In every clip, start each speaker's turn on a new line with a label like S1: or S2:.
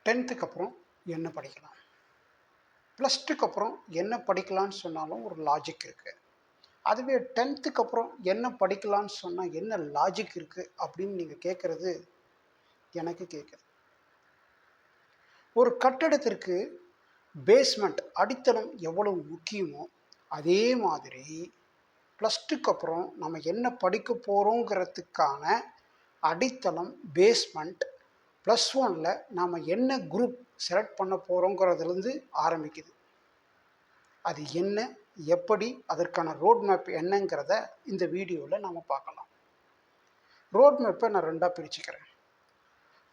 S1: 10க்கு அப்புறம் என்ன படிக்கலாம்? +2க்கு அப்புறம் என்ன படிக்கலான்னு சொன்னாலும் ஒரு லாஜிக் இருக்கு. அதுவே 10க்கு அப்புறம் என்ன படிக்கலான்னு சொன்னா என்ன லாஜிக் இருக்கு அப்படின்னு நீங்க கேட்கறது எனக்கு கேட்குது. ஒரு கட்டடத்திற்கு பேஸ்மெண்ட் அடித்தளம் எவ்வளவு முக்கியமோ, அதே மாதிரி +2க்கு அப்புறம் நம்ம என்ன படிக்க போறோங்கிறதுக்கான அடித்தளம் பேஸ்மெண்ட் +1ல நாம என்ன குரூப் செலக்ட் பண்ண போறோங்கிறதுலேருந்து ஆரம்பிக்குது. அது என்ன? எப்படி? அதற்கான ரோட் மேப் என்னங்கிறத இந்த வீடியோவில் நாம பார்க்கலாம். ரோட் மேப்பை நான் 2ஆ பிரிச்சுக்கிறேன்.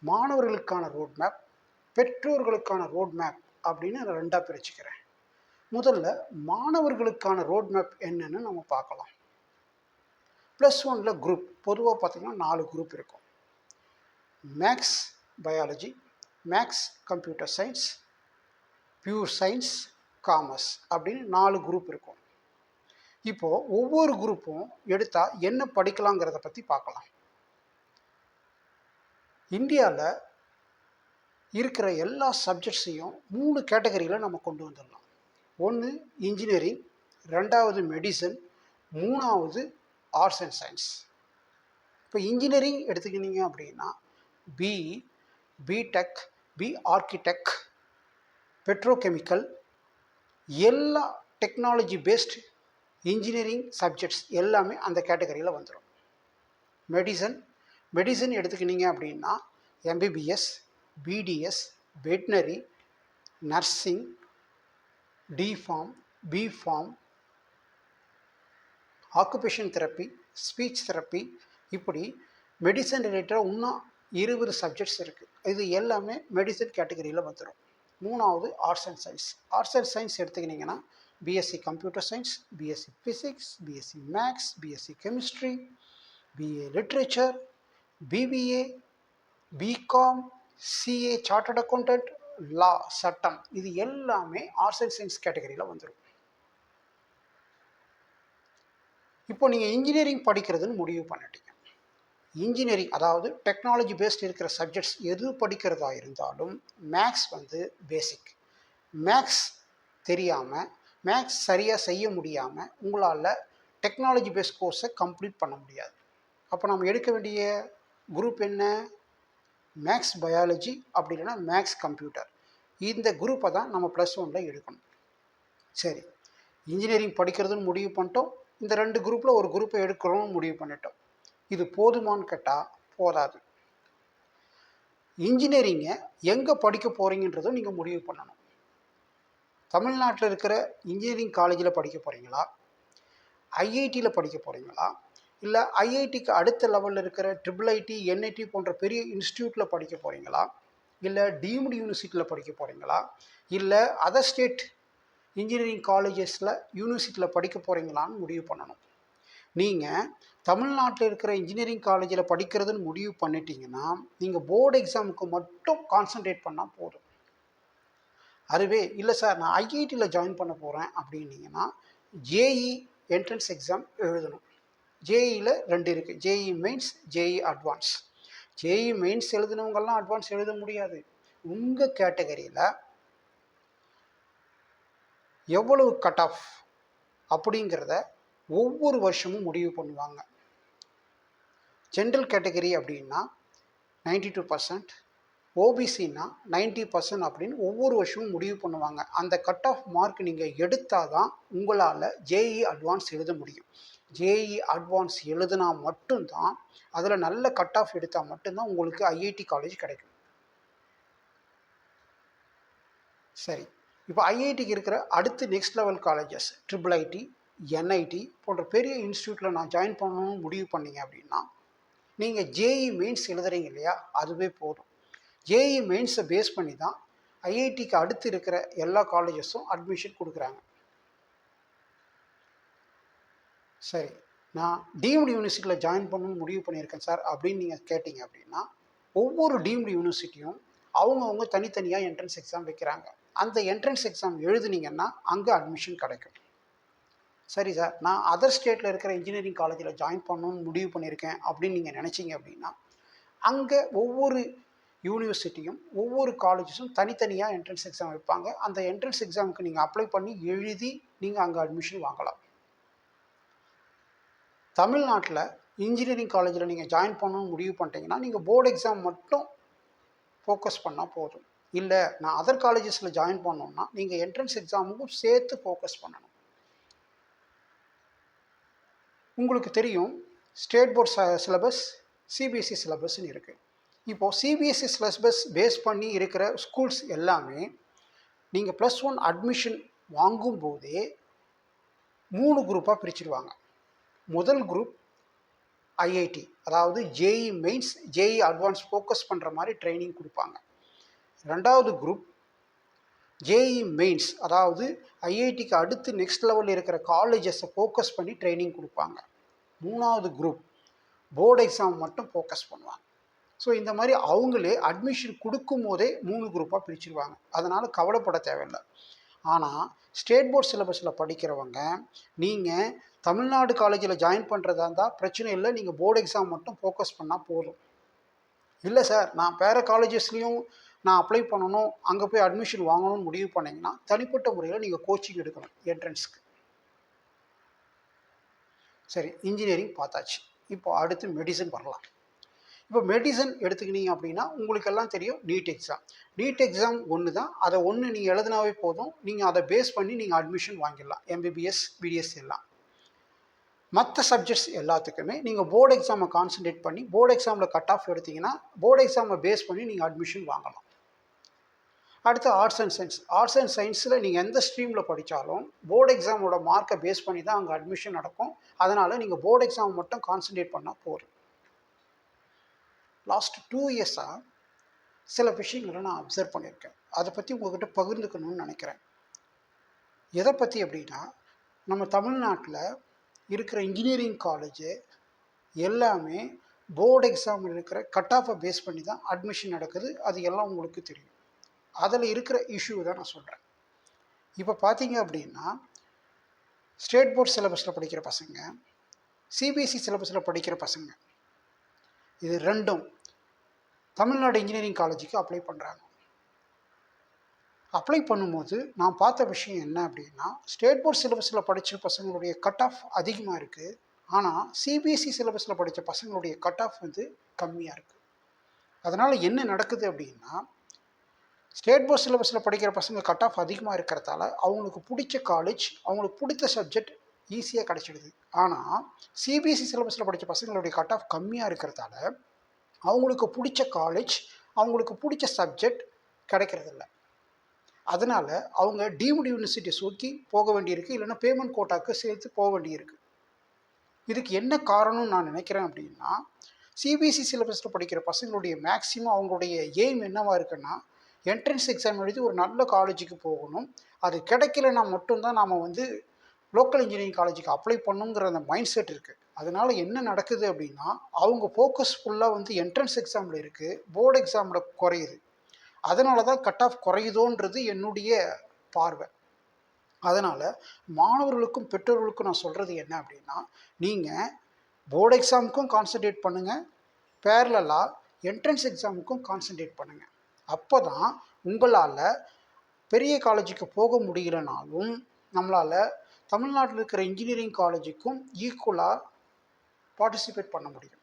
S1: மாணவர்களுக்கான ரோட் மேப், பெற்றோர்களுக்கான ரோட் மேப் அப்படின்னு நான் 2ஆ பிரிச்சுக்கிறேன். முதல்ல மாணவர்களுக்கான ரோட் மேப் என்னன்னு நம்ம பார்க்கலாம். +1ல குரூப் பொதுவாக பார்த்தீங்கன்னா 4 குரூப் இருக்கும். Maths biology, maths computer science, pure science, commerce அப்படின்னு 4 குரூப் இருக்கும். இப்போ ஒவ்வொரு குரூப்பும் எடுத்தா என்ன படிக்கலாங்கிறத பற்றி பார்க்கலாம். இந்தியாவில் இருக்கிற எல்லா சப்ஜெக்ட்ஸையும் 3 கேட்டகரியில் நம்ம கொண்டு வந்துடலாம். ஒன்று இன்ஜினியரிங், 2வது மெடிசன், 3வது ஆர்ட்ஸ் அண்ட் சயின்ஸ். இப்போ இன்ஜினியரிங் எடுத்துக்கிட்டீங்க அப்படின்னா பிஇ, பிடெக், ஆர்கிடெக்ட், பெட்ரோகெமிக்கல், எல்லா டெக்னாலஜி பேஸ்ட் இன்ஜினியரிங் சப்ஜெக்ட்ஸ் எல்லாமே அந்த கேட்டகரியில் வந்துடும். மெடிசன் எடுத்துக்கிட்டீங்க அப்படின்னா MBBS, BDS, veterinary, nursing, DPharm, BPharm, occupation therapy, speech therapy, இப்படி மெடிசன் ரிலேட்டடாக இன்னும் 20 சப்ஜெக்ட்ஸ் இருக்குது. இது எல்லாமே மெடிசன் கேட்டகரியில் வந்துடும். 3வது arts and science. Arts and science எடுத்துக்கிட்டிங்கன்னா BSc computer science, BSc physics, BSc maths, BSc chemistry, BA literature, BBA, BCom, CA chartered accountant, law சட்டம், இது எல்லாமே ஆர்ட்ஸ் அண்ட் சயின்ஸ் கேட்டகரியில் வந்துடும். இப்போ நீங்கள் இன்ஜினியரிங் படிக்கிறதுன்னு முடிவு பண்ணிட்டீங்க. இன்ஜினியரிங் அதாவது டெக்னாலஜி பேஸ்ட் இருக்கிற சப்ஜெக்ட்ஸ் எது படிக்கிறதா இருந்தாலும் மேக்ஸ் பேசிக். மேக்ஸ் தெரியாமல், மேக்ஸ் சரியாக செய்ய முடியாமல் உங்களால் டெக்னாலஜி பேஸ்ட் கோர்ஸை கம்ப்ளீட் பண்ண முடியாது. அப்போ நம்ம எடுக்க வேண்டிய குரூப் என்ன? மேக்ஸ் பயாலஜி, அப்படி இல்லைன்னா மேக்ஸ் கம்ப்யூட்டர். இந்த குரூப்பை தான் நம்ம +1ல எடுக்கணும். சரி, இன்ஜினியரிங் படிக்கிறதுன்னு முடிவு பண்ணிட்டோம். இந்த 2 குரூப்பில் ஒரு குரூப்பை எடுக்கிறோம்னு முடிவு பண்ணிட்டோம். இது போதுமான்னு கேட்டால் போதாது. இன்ஜினியரிங்கை எங்கே படிக்க போகிறீங்கன்றதும் நீங்கள் முடிவு பண்ணணும். தமிழ்நாட்டில் இருக்கிற இன்ஜினியரிங் காலேஜில் படிக்க போகிறீங்களா, ஐஐடியில் படிக்க போகிறீங்களா, இல்லை ஐஐடிக்கு அடுத்த லெவலில் இருக்கிற IIIT, NIT போன்ற பெரிய இன்ஸ்டியூட்டில் படிக்க போகிறீங்களா, இல்லை டீம்டு யூனிவர்சிட்டியில் படிக்க போகிறீங்களா, இல்லை அதர் ஸ்டேட் இன்ஜினியரிங் காலேஜஸில் யூனிவர்சிட்டியில் படிக்க போகிறீங்களான்னு முடிவு பண்ணணும். நீங்கள் தமிழ்நாட்டில் இருக்கிற இன்ஜினியரிங் காலேஜில் படிக்கிறதுன்னு முடிவு பண்ணிட்டீங்கன்னா நீங்கள் போர்டு எக்ஸாமுக்கு மட்டும் கான்சன்ட்ரேட் பண்ணால் போதும். அதுவே இல்லை சார் நான் ஐஐடியில் ஜாயின் பண்ண போகிறேன் அப்படின்னீங்கன்னா ஜேஇ என்ட்ரன்ஸ் எக்ஸாம் எழுதணும். ஜேஇயில் 2 இருக்குது, JEE mains, JEE advance. JEE mains எழுதினவங்கெல்லாம் அட்வான்ஸ் எழுத முடியாது. உங்கள் கேட்டகரியில் எவ்வளவு கட் ஆஃப் அப்படிங்கிறத ஒவ்வொரு வருஷமும் முடிவு பண்ணுவாங்க. ஜென்ரல் கேட்டகரி அப்படின்னா 92%, ஓபிசின்னா 90% அப்படின்னு ஒவ்வொரு வருஷமும் முடிவு பண்ணுவாங்க. அந்த கட் ஆஃப் மார்க் நீங்கள் எடுத்தால் தான் உங்களால் ஜேஇ அட்வான்ஸ் எழுத முடியும். ஜேஇ அட்வான்ஸ் எழுதினா மட்டும்தான், அதில் நல்ல கட் ஆஃப் எடுத்தால் மட்டும்தான் உங்களுக்கு ஐஐடி காலேஜ் கிடைக்கும். சரி, இப்போ ஐஐடிக்கு இருக்கிற அடுத்து next level colleges IIIT, NIT போன்ற பெரிய இன்ஸ்டியூட்டில் நான் ஜாயின் பண்ணணும்னு முடிவு பண்ணீங்க அப்படின்னா நீங்கள் ஜேஇ மெயின்ஸ் எழுதுறீங்க இல்லையா, அதுவே போதும். ஜேஇ மெயின்ஸை பேஸ் பண்ணி தான் ஐஐடிக்கு அடுத்து இருக்கிற எல்லா காலேஜஸும் அட்மிஷன் கொடுக்குறாங்க. சரி, நான் டீம்டு யூனிவர்சிட்டியில் ஜாயின் பண்ணணும்னு முடிவு பண்ணியிருக்கேன் சார் அப்படின்னு நீங்கள் கேட்டிங்க அப்படின்னா ஒவ்வொரு டீம்டு யூனிவர்சிட்டியும் அவங்கவுங்க தனித்தனியாக என்ட்ரன்ஸ் எக்ஸாம் வைக்கிறாங்க. அந்த என்ட்ரன்ஸ் எக்ஸாம் எழுதுனீங்கன்னா அங்கே அட்மிஷன் கிடைக்கும். சரி சார், நான் அதர் ஸ்டேட்டில் இருக்கிற இன்ஜினியரிங் காலேஜில் ஜாயின் பண்ணணும்னு முடிவு பண்ணியிருக்கேன் அப்படின்னு நீங்கள் நினச்சிங்க அப்படின்னா அங்கே ஒவ்வொரு யூனிவர்சிட்டியும் ஒவ்வொரு காலேஜஸும் தனித்தனியாக என்ட்ரன்ஸ் எக்ஸாம் வைப்பாங்க. அந்த என்ட்ரன்ஸ் எக்ஸாமுக்கு நீங்கள் அப்ளை பண்ணி எழுதி நீங்கள் அங்கே அட்மிஷன் வாங்கலாம். தமிழ்நாட்டில் இன்ஜினியரிங் காலேஜில் நீங்கள் ஜாயின் பண்ணணும்னு முடிவு பண்ணிட்டீங்கன்னா நீங்கள் போர்டு எக்ஸாம் மட்டும் ஃபோக்கஸ் பண்ணால் போதும். இல்லை நான் அதர் காலேஜஸில் ஜாயின் பண்ணணும்னா நீங்கள் என்ட்ரன்ஸ் எக்ஸாமுக்கும் சேர்த்து ஃபோக்கஸ் பண்ணணும். உங்களுக்கு தெரியும் ஸ்டேட் போர்ட் சிலபஸ், சிபிஎஸ்சி சிலபஸ்ன்னு இருக்குது. இப்போது சிபிஎஸ்சி சிலபஸ் பேஸ் பண்ணி இருக்கிற ஸ்கூல்ஸ் எல்லாமே நீங்கள் +1 அட்மிஷன் வாங்கும்போதே 3 குரூப்பாக பிரிச்சுடுவாங்க. முதல் குரூப் ஐஐடி, அதாவது JE mains, JEE advance focus பண்ணுற மாதிரி ட்ரைனிங் கொடுப்பாங்க. ரெண்டாவது குரூப் ஜேஇ மெயின்ஸ், அதாவது ஐஐடிக்கு அடுத்து நெக்ஸ்ட் லெவலில் இருக்கிற காலேஜஸை ஃபோக்கஸ் பண்ணி ட்ரைனிங் கொடுப்பாங்க. மூணாவது குரூப் போர்டு எக்ஸாம் மட்டும் ஃபோக்கஸ் பண்ணுவாங்க. ஸோ இந்த மாதிரி அவங்களே அட்மிஷன் கொடுக்கும் போதே 3 குரூப்பாக பிரிச்சுருவாங்க. அதனால் கவலைப்பட தேவையில்லை. ஆனால் ஸ்டேட் போர்ட் சிலபஸில் படிக்கிறவங்க நீங்கள் தமிழ்நாடு காலேஜில் ஜாயின் பண்ணுறதா இருந்தால் பிரச்சனை இல்லை, நீங்கள் போர்டு எக்ஸாம் மட்டும் ஃபோக்கஸ் பண்ணால் போதும். இல்லை சார் நான் வேறு காலேஜஸ்லேயும் நான் அப்ளை பண்ணணும், அங்கே போய் அட்மிஷன் வாங்கணும்னு முடிவு பண்ணிங்கன்னா தனிப்பட்ட முறையில் நீங்கள் கோச்சிங் எடுக்கணும் என்ட்ரன்ஸ்க்கு. சரி, இன்ஜினியரிங் பார்த்தாச்சு. இப்போ அடுத்து மெடிசன் வரலாம். இப்போ மெடிசன் எடுத்துக்கினீங்க அப்படின்னா உங்களுக்கெல்லாம் தெரியும் நீட் எக்ஸாம். நீட் எக்ஸாம் ஒன்று தான், அதை ஒன்று நீங்கள் எழுதினாவே போதும், நீங்கள் அதை பேஸ் பண்ணி நீங்கள் அட்மிஷன் வாங்கிடலாம், எம்பிபிஎஸ் பிடிஎஸ் எல்லாம். மற்ற சப்ஜெக்ட்ஸ் எல்லாத்துக்குமே நீங்கள் போர்டு எக்ஸாமை கான்சன்ட்ரேட் பண்ணி போர்டு எக்ஸாமில் கட் ஆஃப் எடுத்திங்கன்னா போர்டு எக்ஸாமை பேஸ் பண்ணி நீங்கள் அட்மிஷன் வாங்கலாம். அடுத்து arts and science. Arts and சயின்ஸில் நீங்கள் எந்த ஸ்ட்ரீமில் படித்தாலும் போர்டு எக்ஸாமோட மார்க்கை பேஸ் பண்ணி தான் அங்கே அட்மிஷன் நடக்கும். அதனால் நீங்கள் போர்டு எக்ஸாம் மட்டும் கான்சன்ட்ரேட் பண்ணால் போதும். லாஸ்ட் 2 இயர்ஸாக சில விஷயங்களை நான் அப்சர்வ் பண்ணியிருக்கேன். அதை பற்றி உங்கள்கிட்ட பகிர்ந்துக்கணும்னு நினைக்கிறேன். எதை பற்றி அப்படின்னா, நம்ம தமிழ்நாட்டில் இருக்கிற இன்ஜினியரிங் காலேஜு எல்லாமே போர்டு எக்ஸாமில் இருக்கிற கட் ஆஃபை பேஸ் பண்ணி தான் அட்மிஷன் நடக்குது. அது எல்லாம் உங்களுக்கு தெரியும். அதில் இருக்கிற இஷ்யூ தான் நான் சொல்கிறேன். இப்போ பார்த்தீங்க அப்படின்னா ஸ்டேட் போர்ட் சிலபஸில் படிக்கிற பசங்க, சிபிஎஸ்சி சிலபஸில் படிக்கிற பசங்க, இது ரெண்டும் தமிழ்நாடு இன்ஜினியரிங் காலேஜுக்கு அப்ளை பண்ணுறாங்க. அப்ளை பண்ணும்போது நான் பார்த்த விஷயம் என்ன அப்படின்னா, ஸ்டேட் போர்ட் சிலபஸில் படித்த பசங்களுடைய கட் ஆஃப் அதிகமாக இருக்குது. ஆனால் சிபிஎஸ்சி சிலபஸில் படித்த பசங்களுடைய கட் ஆஃப் வந்து கம்மியாக இருக்குது. அதனால் என்ன நடக்குது அப்படின்னா, ஸ்டேட் போர்ட் சிலபஸில் படிக்கிற பசங்க கட் ஆஃப் அதிகமாக இருக்கிறதால அவங்களுக்கு பிடிச்ச காலேஜ், அவங்களுக்கு பிடித்த சப்ஜெக்ட் ஈஸியாக கிடச்சிடுது. ஆனால் சிபிஎஸ்சி சிலபஸில் படித்த பசங்களுடைய கட் ஆஃப் கம்மியாக இருக்கிறதால அவங்களுக்கு பிடிச்ச காலேஜ், அவங்களுக்கு பிடிச்ச சப்ஜெக்ட் கிடைக்கிறதில்ல. அதனால் அவங்க டீம்டு யூனிவர்சிட்டி நோக்கி போக வேண்டியிருக்கு, இல்லைன்னா பேமெண்ட் கோட்டாக்கு சேர்த்து போக வேண்டியிருக்கு. இதுக்கு என்ன காரணம்னு நான் நினைக்கிறேன் அப்படின்னா, சிபிஎஸ்சி சிலபஸில் படிக்கிற பசங்களுடைய மேக்ஸிமம் அவங்களுடைய எய்ம் என்னவாக இருக்குன்னா, என்ட்ரன்ஸ் எக்ஸாம் எழுதி ஒரு நல்ல காலேஜுக்கு போகணும். அது கிடைக்கலன்னா மட்டும்தான் நாம் வந்து லோக்கல் இன்ஜினியரிங் காலேஜுக்கு அப்ளை பண்ணுங்கிற அந்த மைண்ட் செட் இருக்குது. அதனால் என்ன நடக்குது அப்படின்னா, அவங்க ஃபோக்கஸ் ஃபுல்லாக வந்து என்ட்ரன்ஸ் எக்ஸாமில் இருக்குது, போர்டு எக்ஸாமில் குறையுது. அதனால தான் கட் ஆஃப் குறையுதோன்றது என்னுடைய பார்வை. அதனால் மாணவர்களுக்கும் பெற்றோர்களுக்கும் நான் சொல்கிறது என்ன அப்படின்னா, நீங்கள் போர்டு எக்ஸாமுக்கும் கான்சன்ட்ரேட் பண்ணுங்கள், பேரலாக என்ட்ரன்ஸ் எக்ஸாமுக்கும் கான்சன்ட்ரேட் பண்ணுங்கள். அப்போ தான் உங்களால் பெரிய காலேஜுக்கு போக முடியலனாலும் நம்மளால் தமிழ்நாட்டில் இருக்கிற இன்ஜினியரிங் காலேஜுக்கும் ஈக்குவலாக பார்ட்டிசிபேட் பண்ண முடியும்,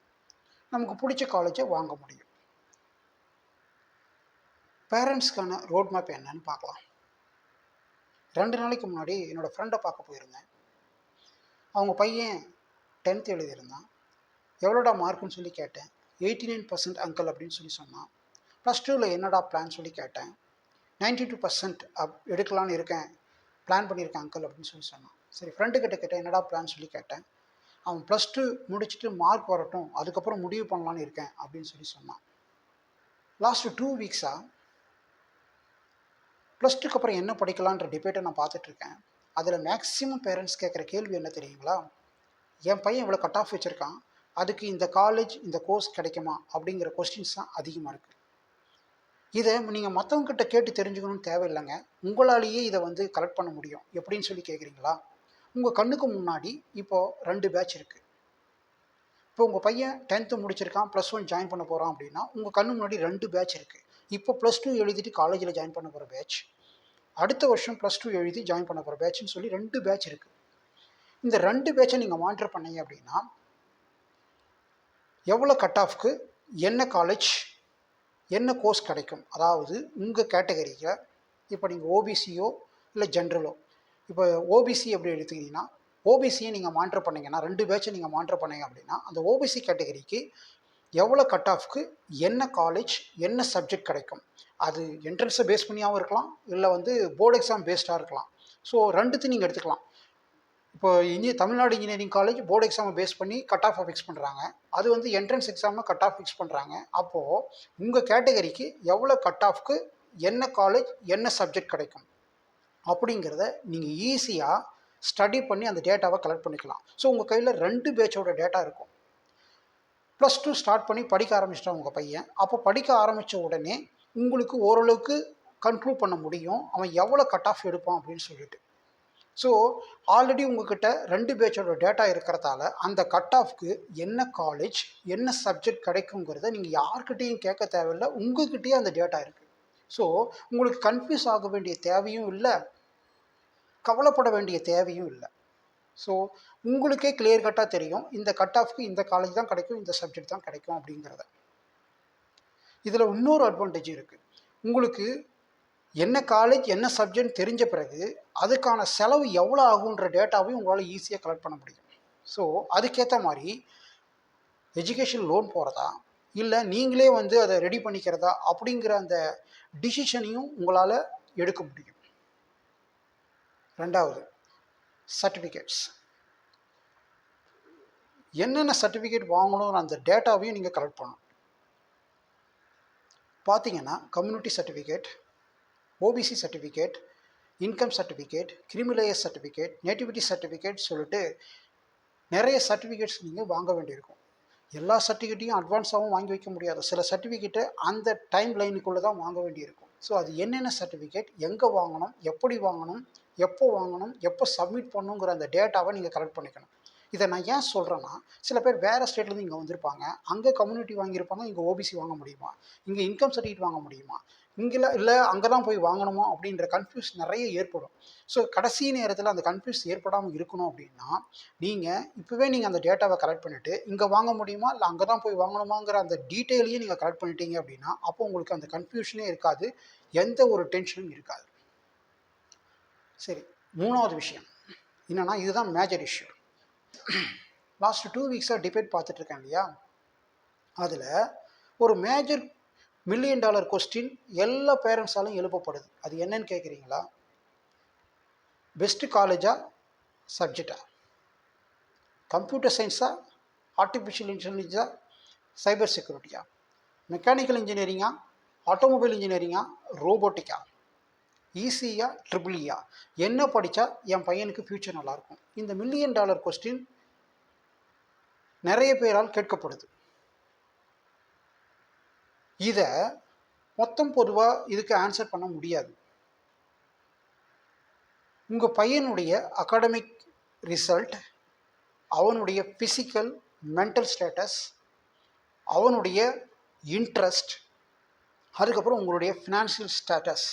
S1: நமக்கு பிடிச்ச காலேஜை வாங்க முடியும். பேரண்ட்ஸ்க்கான ரோட் மேப் என்னன்னு பார்க்கலாம். 2 நாளைக்கு முன்னாடி என்னோடய ஃப்ரெண்டை பார்க்க போயிருந்தேன். அவங்க பையன் 10th எழுதியிருந்தான். எவ்வளோடா மார்க்குன்னு சொல்லி கேட்டேன். 89% அங்கிள் அப்படின்னு சொல்லி சொன்னான். +2ல் என்னடா பிளான் சொல்லி கேட்டேன். 92% எடுக்கலான்னு இருக்கேன், பிளான் பண்ணியிருக்கேன் அங்கிள் அப்படின்னு சொல்லி சொன்னான். சரி, ஃப்ரெண்டுக்கிட்ட கேட்டேன், என்னடா பிளான் சொல்லி கேட்டேன். அவன் +2 முடிச்சுட்டு மார்க் வரட்டும், அதுக்கப்புறம் முடிவு பண்ணலான்னு இருக்கேன் அப்படின்னு சொல்லி சொன்னான். லாஸ்ட் 2 வீக்ஸாக +2க்கு அப்புறம் என்ன படிக்கலான்ற டிபேட்டை நான் பார்த்துட்ருக்கேன். அதில் மேக்ஸிமம் பேரண்ட்ஸ் கேட்குற கேள்வி என்ன தெரியுங்களா? என் பையன் இவ்வளோ கட் ஆஃப் வச்சுருக்கான், அதுக்கு இந்த காலேஜ் இந்த கோர்ஸ் கிடைக்குமா அப்படிங்கிற கொஸ்டின்ஸ் தான் அதிகமாக இருக்குது. இதை நீங்கள் மற்றவங்ககிட்ட கேட்டு தெரிஞ்சுக்கணும்னு தேவையில்லைங்க, உங்களாலேயே இதை வந்து கலெக்ட் பண்ண முடியும். எப்படின்னு சொல்லி கேட்குறீங்களா? உங்கள் கண்ணுக்கு முன்னாடி இப்போது 2 பேட்ச் இருக்குது. இப்போ உங்கள் பையன் 10th முடிச்சிருக்கான், +1 ஜாயின் பண்ண போகிறான் அப்படின்னா, உங்கள் கண்ணு முன்னாடி 2 பேட்ச் இருக்குது. இப்போ +2 எழுதிட்டு காலேஜில் ஜாயின் பண்ண போகிற பேட்ச், அடுத்த வருஷம் +2 எழுதி ஜாயின் பண்ண போகிற பேட்ச்னு சொல்லி 2 பேட்ச் இருக்குது. இந்த 2 பேட்சை நீங்கள் மானிட்டர் பண்ணீங்க அப்படின்னா, எவ்வளோ கட் ஆஃப்க்கு என்ன காலேஜ் என்ன கோர்ஸ் கிடைக்கும். அதாவது உங்கள் கேட்டகரியில் இப்போ நீங்கள் ஓபிசியோ இல்லை ஜென்ரலோ, இப்போ ஓபிசி எப்படி எடுத்துக்கிட்டிங்கன்னா, ஓபிசியை நீங்கள் மானிட்டர் பண்ணீங்கன்னா 2 பேட்சை நீங்கள் மானிட்டர் பண்ணீங்க அப்படின்னா, அந்த ஓபிசி கேட்டகரிக்கு எவ்வளோ கட் ஆஃப்க்கு என்ன காலேஜ் என்ன சப்ஜெக்ட் கிடைக்கும். அது என்ட்ரன்ஸை பேஸ் பண்ணியாகவும் இருக்கலாம், இல்லை வந்து போர்டு எக்ஸாம் பேஸ்டாக இருக்கலாம். ஸோ 2த்தையும் நீங்கள் எடுத்துக்கலாம். இப்போ தமிழ்நாடு இன்ஜினியரிங் காலேஜ் போர்டு எக்ஸாமை பேஸ் பண்ணி கட் ஆஃபை ஃபிக்ஸ் பண்ணுறாங்க. அது வந்து என்ட்ரன்ஸ் எக்ஸாமை கட் ஆஃப் ஃபிக்ஸ் பண்ணுறாங்க. அப்போது உங்கள் கேட்டகரிக்கு எவ்வளோ கட் ஆஃப்க்கு என்ன காலேஜ் என்ன சப்ஜெக்ட் கிடைக்கும் அப்படிங்கிறத நீங்கள் ஈஸியாக ஸ்டடி பண்ணி அந்த டேட்டாவை கலெக்ட் பண்ணிக்கலாம். ஸோ உங்கள் கையில் 2 பேட்சோட டேட்டா இருக்கும். +2 ஸ்டார்ட் பண்ணி படிக்க ஆரம்பிச்சிட்டான் உங்கள் பையன். அப்போ படிக்க ஆரம்பித்த உடனே உங்களுக்கு ஓரளவுக்கு கன்க்ளூட் பண்ண முடியும் அவன் எவ்வளோ கட் ஆஃப் எடுப்பான் அப்படின்னு சொல்லிட்டு. ஸோ ஆல்ரெடி உங்ககிட்ட 2 பேட்சோட டேட்டா இருக்கிறதால அந்த கட் ஆஃப்க்கு என்ன காலேஜ் என்ன சப்ஜெக்ட் கிடைக்குங்கிறத நீங்கள் யார்கிட்டையும் கேட்க தேவையில்லை, உங்ககிட்டயே அந்த டேட்டா இருக்குது. ஸோ உங்களுக்கு கன்ஃபியூஸ் ஆக வேண்டிய தேவையும் இல்லை, கவலைப்பட வேண்டிய தேவையும் இல்லை. ஸோ உங்களுக்கே கிளியர் கட்டாக தெரியும் இந்த கட் ஆஃப்க்கு இந்த காலேஜ் தான் கிடைக்கும், இந்த சப்ஜெக்ட் தான் கிடைக்கும் அப்படிங்கிறத. இதில் இன்னொரு அட்வான்டேஜ் இருக்குது. உங்களுக்கு என்ன காலேஜ் என்ன சப்ஜெக்ட் தெரிஞ்ச பிறகு அதுக்கான செலவு எவ்வளோ ஆகுன்ற டேட்டாவையும் உங்களால் ஈஸியாக கலெக்ட் பண்ண முடியும். ஸோ அதுக்கேற்ற மாதிரி எஜுகேஷன் லோன் போகிறதா இல்லை நீங்களே வந்து அதை ரெடி பண்ணிக்கிறதா அப்படிங்கிற அந்த டிசிஷனையும் உங்களால் எடுக்க முடியும். 2வது சர்டிஃபிகேட்ஸ். என்னென்ன சர்டிஃபிகேட் வாங்கணுங்கிற அந்த டேட்டாவையும் நீங்கள் கலெக்ட் பண்ணணும். பார்த்தீங்கன்னா community certificate, OBC certificate, income certificate, creamy layer certificate, nativity certificate சொல்லிட்டு நிறைய சர்டிஃபிகேட்ஸ் நீங்கள் வாங்க வேண்டியிருக்கும். எல்லா சர்டிஃபிகேட்டையும் அட்வான்ஸாகவும் வாங்கி வைக்க முடியாது. சில சர்டிஃபிகேட்டை அந்த டைம் லைனுக்குள்ளே தான் வாங்க வேண்டியிருக்கும். ஸோ அது என்னென்ன சர்டிஃபிகேட், எங்கே வாங்கணும், எப்படி வாங்கணும், எப்போ சப்மிட் பண்ணணுங்கிற அந்த டேட்டாவை நீங்கள் கலெக்ட் பண்ணிக்கணும். இதை நான் ஏன் சொல்கிறேன்னா, சில பேர் வேறு ஸ்டேட்லேருந்து இங்கே வந்திருப்பாங்க, அங்கே கம்யூனிட்டி வாங்கியிருப்பாங்க, இங்கே ஓபிசி வாங்க முடியுமா, இங்கே இன்கம் சர்டிஃபிகேட் வாங்க முடியுமா, இங்கெல்லாம் இல்லை அங்கே தான் போய் வாங்கணுமா அப்படின்ற கன்ஃபியூஸ் நிறைய ஏற்படும். ஸோ கடைசி நேரத்தில் அந்த கன்ஃபியூஸ் ஏற்படாமல் இருக்கணும் அப்படின்னா, இப்போவே நீங்கள் அந்த டேட்டாவை கலெக்ட் பண்ணிவிட்டு இங்கே வாங்க முடியுமா இல்லை அங்கே தான் போய் வாங்கணுமாங்கிற அந்த டீட்டெயிலையும் நீங்கள் கலெக்ட் பண்ணிட்டீங்க அப்படின்னா, அப்போ உங்களுக்கு அந்த கன்ஃபியூஷனே இருக்காது, எந்த ஒரு டென்ஷனும் இருக்காது. சரி, 3வது விஷயம் என்னென்னா, இதுதான் மேஜர் இஷ்யூ. லாஸ்ட் 2 வீக்ஸாக டிபேட் பார்த்துட்ருக்கேன் இல்லையா, அதில் ஒரு மேஜர் $1 மில்லியன் கொஸ்டின் எல்லா பேரண்ட்ஸாலும் எழுப்பப்படுது. அது என்னன்னு கேட்குறீங்களா? பெஸ்ட்டு காலேஜா சப்ஜெக்டா, கம்ப்யூட்டர் சயின்ஸா, ஆர்டிஃபிஷியல் இன்டெலிஜென்ஸா, சைபர் செக்யூரிட்டியா, மெக்கானிக்கல் இன்ஜினியரிங்கா, ஆட்டோமொபைல் இன்ஜினியரிங்கா, ரோபோட்டிக்கா, ஈஸியா, ட்ரிபிள்இயா, என்ன படித்தா என் பையனுக்கு ஃப்யூச்சர் நல்லாயிருக்கும்? இந்த $1 மில்லியன் கொஸ்டின் நிறைய பேரால் கேட்கப்படுது. இதை மொத்தம் பொதுவாக இதுக்கு ஆன்சர் பண்ண முடியாது. உங்கள் பையனுடைய அகாடமிக் ரிசல்ட், அவனுடைய ஃபிசிக்கல் மென்டல் ஸ்டேட்டஸ், அவனுடைய இன்ட்ரெஸ்ட், அதுக்கப்புறம் உங்களுடைய ஃபினான்ஷியல் ஸ்டேட்டஸ்,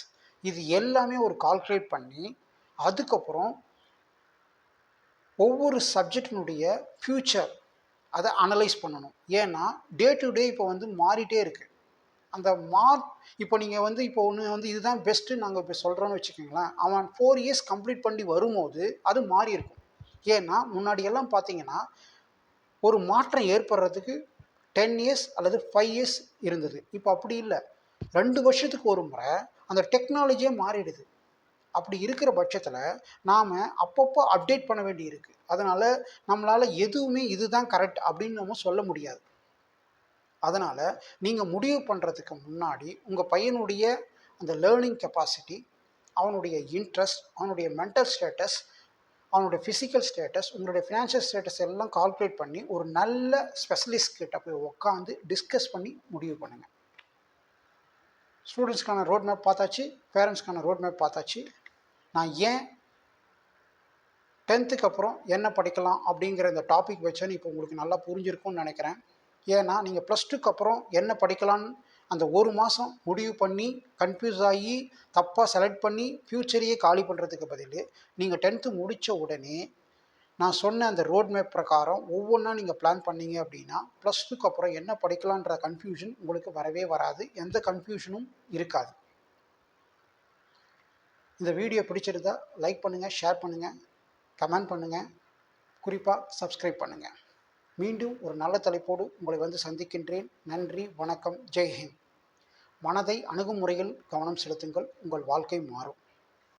S1: இது எல்லாமே ஒரு கால்குலேட் பண்ணி அதுக்கப்புறம் ஒவ்வொரு சப்ஜெக்டினுடைய ஃப்யூச்சர் அதை அனலைஸ் பண்ணணும். ஏன்னா டே டு டே இப்போ வந்து மாறிட்டே இருக்குது. அந்த இப்போ நீங்கள் வந்து இப்போ ஒன்று வந்து இதுதான் பெஸ்ட்டு நாங்கள் இப்போ சொல்கிறோன்னு வச்சுக்கோங்களேன், அவன் 4 இயர்ஸ் கம்ப்ளீட் பண்ணி வரும்போது அது மாறி இருக்கும். ஏன்னா முன்னாடியெல்லாம் பார்த்தீங்கன்னா ஒரு மாற்றம் ஏற்படுறதுக்கு 10 இயர்ஸ் அல்லது 5 இயர்ஸ் இருந்தது. இப்போ அப்படி இல்லை, 2 வருஷத்துக்கு ஒரு முறை அந்த டெக்னாலஜியே மாறிடுது. அப்படி இருக்கிற பட்சத்தில் நாம் அப்பப்போ அப்டேட் பண்ண வேண்டி இருக்குது. அதனால் நம்மளால் எதுவுமே இதுதான் கரெக்ட் அப்படின்னு நம்ம சொல்ல முடியாது. அதனால் நீங்கள் முடிவு பண்ணுறதுக்கு முன்னாடி உங்கள் பையனுடைய அந்த லேர்னிங் கெப்பாசிட்டி, அவனுடைய இன்ட்ரெஸ்ட், அவனுடைய மென்டல் ஸ்டேட்டஸ், அவனுடைய ஃபிசிக்கல் ஸ்டேட்டஸ், உங்களுடைய ஃபினான்ஷியல் ஸ்டேட்டஸ் எல்லாம் கால்குலேட் பண்ணி ஒரு நல்ல ஸ்பெஷலிஸ்ட் கிட்ட போய் உட்காந்து டிஸ்கஸ் பண்ணி முடிவு பண்ணுங்கள். ஸ்டூடெண்ட்ஸ்க்கான ரோட் மேப் பார்த்தாச்சு, பேரண்ட்ஸ்க்கான ரோட் மேப் பார்த்தாச்சு. நான் ஏன் 10த்துக்கு அப்புறம் என்ன படிக்கலாம் அப்படிங்கிற இந்த டாபிக் வச்சேன்னு இப்போ உங்களுக்கு நல்லா புரிஞ்சிருக்கும்னு நினைக்கிறேன். ஏன்னா நீங்கள் +2க்கு அப்புறம் என்ன படிக்கலான்னு அந்த ஒரு மாதம் முடிவு பண்ணி கன்ஃப்யூஸ் ஆகி தப்பாக செலக்ட் பண்ணி ஃப்யூச்சரையே காலி பண்ணுறதுக்கு பதில் நீங்கள் 10த்து முடித்த உடனே நான் சொன்ன அந்த ரோட் மேப் பிரகாரம் ஒவ்வொன்றா நீங்கள் பிளான் பண்ணீங்க அப்படின்னா +2க்கு அப்புறம் என்ன படிக்கலான்ற கன்ஃப்யூஷன் உங்களுக்கு வரவே வராது. எந்த கன்ஃப்யூஷனும் இருக்காது. இந்த வீடியோ பிடிச்சிருந்தா லைக் பண்ணுங்கள், ஷேர் பண்ணுங்கள், கமெண்ட் பண்ணுங்கள், குறிப்பாக சப்ஸ்கிரைப் பண்ணுங்கள். மீண்டும் ஒரு நல்ல தலைப்போடு உங்களை வந்து சந்திக்கின்றேன். நன்றி, வணக்கம், ஜெய் ஹிந்த். மனதை அணுகுமுறையில் கவனம் செலுத்துங்கள், உங்கள் வாழ்க்கை மாறும்.